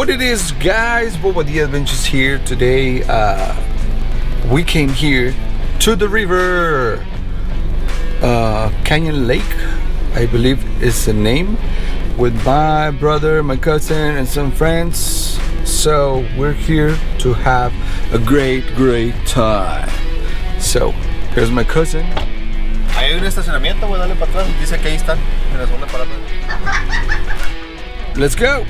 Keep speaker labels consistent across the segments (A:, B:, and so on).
A: What it is, guys? Boba the Adventures here. Today we came here to the river, Canyon Lake, I believe is the name, with my brother, my cousin, and some friends. So we're here to have a great time. So here's my cousin.
B: Ahí hay un estacionamiento, voy a darle para atrás. Dice que ahí están, en la zona para atrás.
A: Let's go.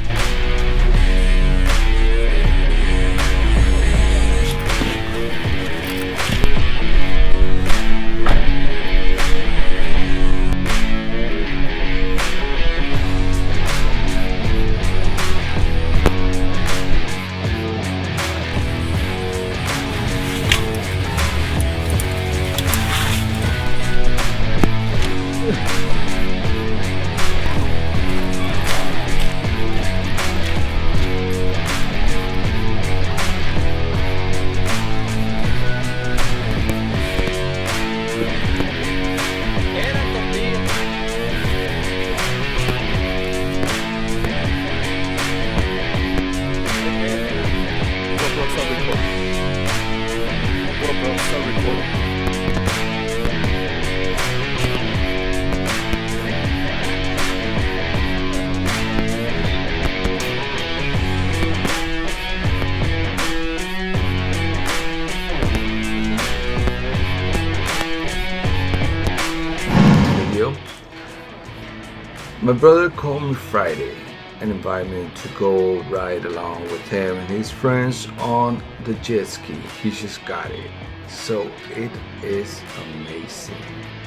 A: My brother called me Friday and invited me to go ride along with him and his friends on the jet ski. He just got it, so it is amazing.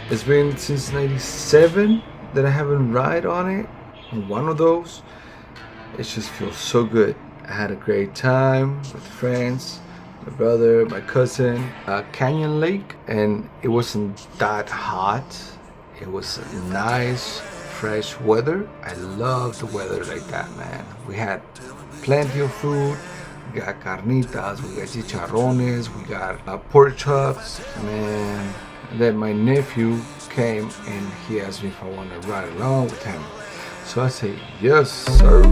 A: It's been since '97 that I haven't ride on it, on one of those. It just feels so good. I had a great time with friends, my brother, my cousin, Canyon Lake, and it wasn't that hot. It was nice, fresh weather. I love the weather like that, man. We had plenty of food. We got carnitas, we got chicharrones, we got pork chops, man. And then my nephew came and he asked me if I want to ride along with him. So I say, yes, sir.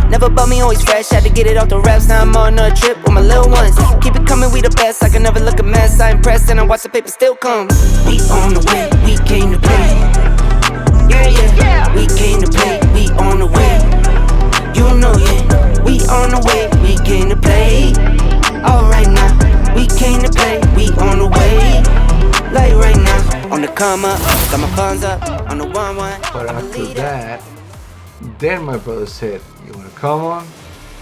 C: Never bought me, always fresh, had to get it off the reps. Now I'm on a trip with my little ones. Keep it coming, we the best, I can never look a mess. I impressed and I watch the paper still come. We on the way, we came to play. Yeah, we came to play, we on the way. You know, yeah, we on the way, we came to play. Alright now, we came to play, we on the way. Like right now, on the come up, got my funds up, on the 1-1.
A: But after that, then my brother said, you wanna come on?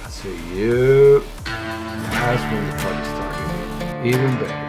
A: I said, yep. That's when the party started. Even better.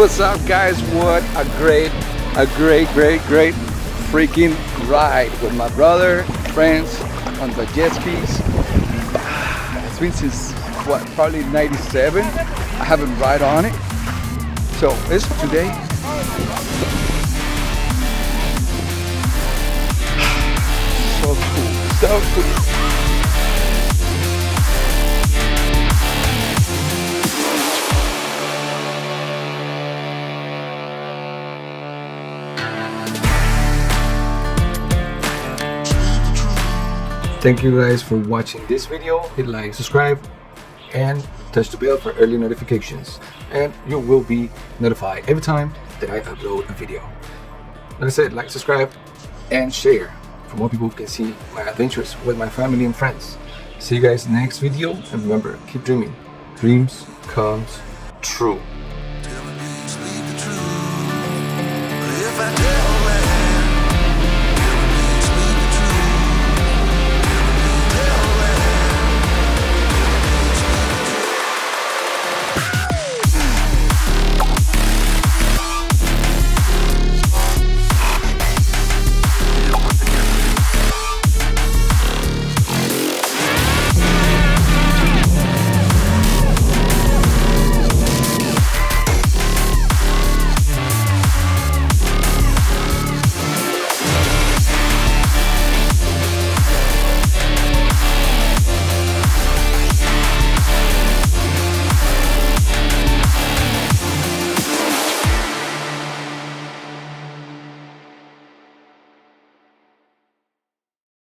A: What's up, guys? What a great freaking ride with my brother, friends on the jet skis. It's been since what, probably 97. I haven't ride on it, so it's today. So cool, so cool. Thank you guys for watching this video. Hit like, subscribe, and touch the bell for early notifications. And you will be notified every time that I upload a video. Like I said, like, subscribe, and share for more people can see my adventures with my family and friends. See you guys next video, and remember, keep dreaming. Dreams comes true.